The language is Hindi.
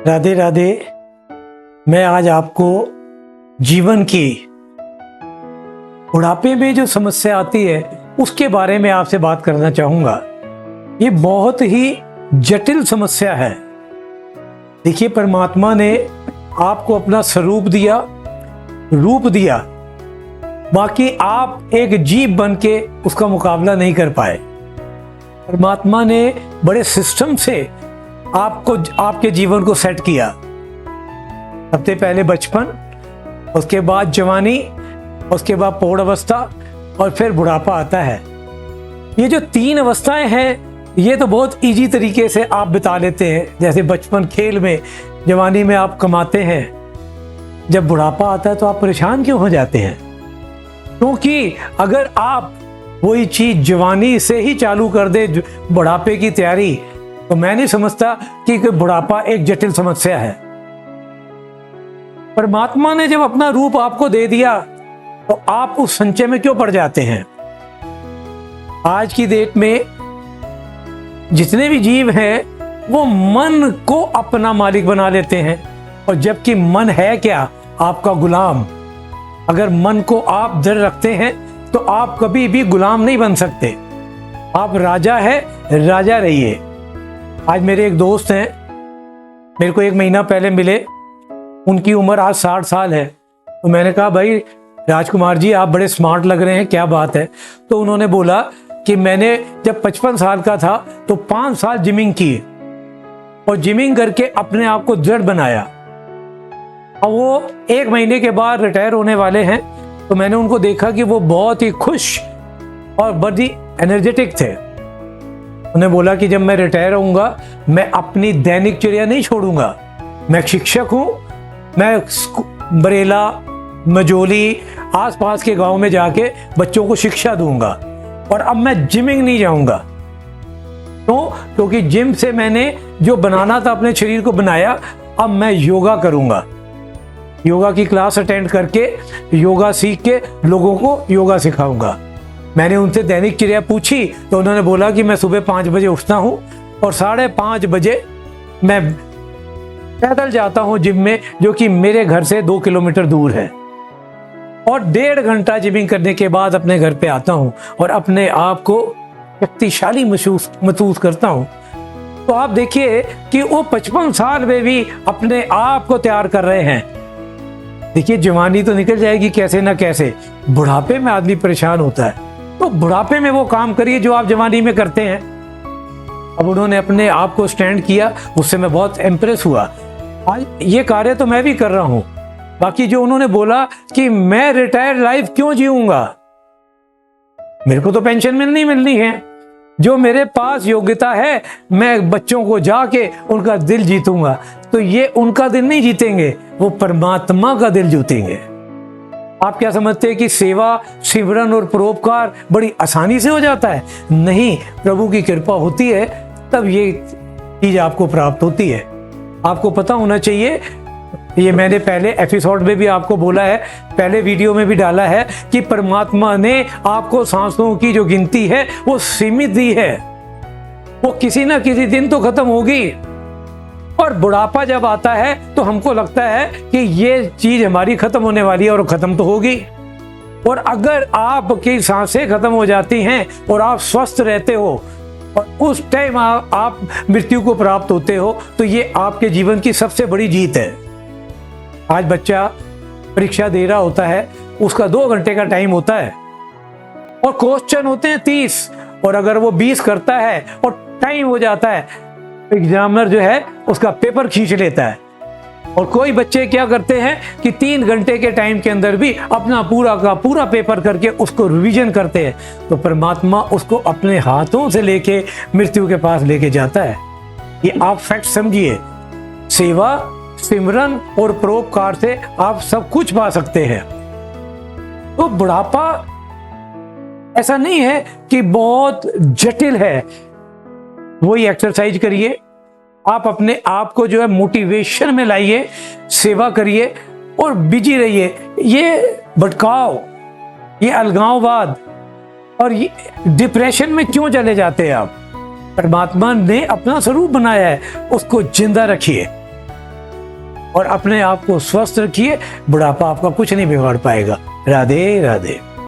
राधे राधे। मैं आज आपको जीवन की बुढ़ापे में जो समस्या आती है उसके बारे में आपसे बात करना चाहूँगा। ये बहुत ही जटिल समस्या है। देखिए, परमात्मा ने आपको अपना स्वरूप दिया, रूप दिया, बाकी आप एक जीव बन के उसका मुकाबला नहीं कर पाए। परमात्मा ने बड़े सिस्टम से आपको, आपके जीवन को सेट किया। सबसे पहले बचपन, उसके बाद जवानी, उसके बाद प्रौढ़ अवस्था और फिर बुढ़ापा आता है। ये जो 3 अवस्थाएं हैं ये तो बहुत इजी तरीके से आप बिता लेते हैं। जैसे बचपन खेल में, जवानी में आप कमाते हैं, जब बुढ़ापा आता है तो आप परेशान क्यों हो जाते हैं? क्योंकि अगर आप वही चीज जवानी से ही चालू कर दे बुढ़ापे की तैयारी, तो मैं नहीं समझता कि बुढ़ापा एक जटिल समस्या है। परमात्मा ने जब अपना रूप आपको दे दिया तो आप उस संचय में क्यों पड़ जाते हैं? आज की डेट में जितने भी जीव हैं वो मन को अपना मालिक बना लेते हैं, और जबकि मन है क्या? आपका गुलाम। अगर मन को आप दृढ़ रखते हैं तो आप कभी भी गुलाम नहीं बन सकते। आप राजा है, राजा रहिए। आज मेरे एक दोस्त हैं, मेरे को 1 महीना पहले मिले। उनकी उम्र आज 60 साल है। तो मैंने कहा, भाई राजकुमार जी, आप बड़े स्मार्ट लग रहे हैं, क्या बात है? तो उन्होंने बोला कि मैंने जब 55 साल का था तो 5 साल जिमिंग की, और जिमिंग करके अपने आप को दृढ़ बनाया। और वो 1 महीने के बाद रिटायर होने वाले हैं। तो मैंने उनको देखा कि वो बहुत ही खुश और बड़ी एनर्जेटिक थे। उन्हें बोला कि जब मैं रिटायर होऊंगा मैं अपनी दैनिक चर्या नहीं छोड़ूंगा। मैं शिक्षक हूं, मैं बरेला, मजोली, आसपास के गांव में जाके बच्चों को शिक्षा दूंगा, और अब मैं जिमिंग नहीं जाऊंगा। तो क्योंकि जिम से मैंने जो बनाना था अपने शरीर को बनाया, अब मैं योगा करूंगा। योगा की क्लास अटेंड करके, योगा सीख के लोगों को योगा सिखाऊंगा। मैंने उनसे दैनिक चर्या पूछी तो उन्होंने बोला कि मैं सुबह 5 बजे उठता हूं और 5:30 बजे मैं पैदल जाता हूं जिम में, जो कि मेरे घर से 2 किलोमीटर दूर है, और 1.5 घंटा जिमिंग करने के बाद अपने घर पे आता हूं और अपने आप को शक्तिशाली महसूस करता हूं। तो आप देखिए कि वो 55 साल में भी अपने आप को तैयार कर रहे हैं। देखिए, जवानी तो निकल जाएगी कैसे ना कैसे, बुढ़ापे में आदमी परेशान होता है। तो बुढ़ापे में वो काम करिए जो आप जवानी में करते हैं। अब उन्होंने अपने आप को स्टैंड किया, उससे मैं बहुत इम्प्रेस हुआ। आज ये कार्य तो मैं भी कर रहा हूं। बाकी जो उन्होंने बोला कि मैं रिटायर्ड लाइफ क्यों जीऊंगा, मेरे को तो पेंशन मिलनी है। जो मेरे पास योग्यता है, मैं बच्चों को जाके उनका दिल जीतूंगा। तो ये उनका दिल नहीं जीतेंगे, वो परमात्मा का दिल जीतेंगे। आप क्या समझते हैं कि सेवा, सिमरन और परोपकार बड़ी आसानी से हो जाता है? नहीं, प्रभु की कृपा होती है तब ये चीज आपको प्राप्त होती है। आपको पता होना चाहिए, ये मैंने पहले एपिसोड में भी आपको बोला है, पहले वीडियो में भी डाला है, कि परमात्मा ने आपको सांसों की जो गिनती है वो सीमित दी है। वो किसी ना किसी दिन तो खत्म होगी। और बुढ़ापा जब आता है तो हमको लगता है कि ये चीज हमारी खत्म होने वाली है, और खत्म तो होगी। और अगर आपकी सांसें खत्म हो जाती हैं और आप स्वस्थ रहते हो और उस टाइम आप मृत्यु को प्राप्त होते हो, तो ये आपके जीवन की सबसे बड़ी जीत है। आज बच्चा परीक्षा दे रहा होता है, उसका 2 घंटे का टाइम होता है और क्वेश्चन होते हैं 30, और अगर वो 20 करता है और टाइम हो जाता है, एग्जामिनर जो है उसका पेपर खींच लेता है। और कोई बच्चे क्या करते हैं कि 3 घंटे के टाइम के अंदर भी अपना पूरा का पूरा पेपर करके उसको रिवीजन करते हैं। तो परमात्मा उसको अपने हाथों से लेके मृत्यु के पास लेके जाता है। ये आप फैक्ट समझिए। सेवा, सिमरन और परोपकार से आप सब कुछ पा सकते हैं। तो बुढ़ापा ऐसा नहीं है कि बहुत जटिल है। वही एक्सरसाइज करिए, आप अपने आप को जो है मोटिवेशन में लाइए, सेवा करिए और बिजी रहिए। ये भटकाव, ये अलगाववाद और ये डिप्रेशन में क्यों चले जाते हैं आप? परमात्मा ने अपना स्वरूप बनाया है, उसको जिंदा रखिए। और अपने आप को स्वस्थ रखिए। बुढ़ापा आपका कुछ नहीं बिगाड़ पाएगा। राधे राधे।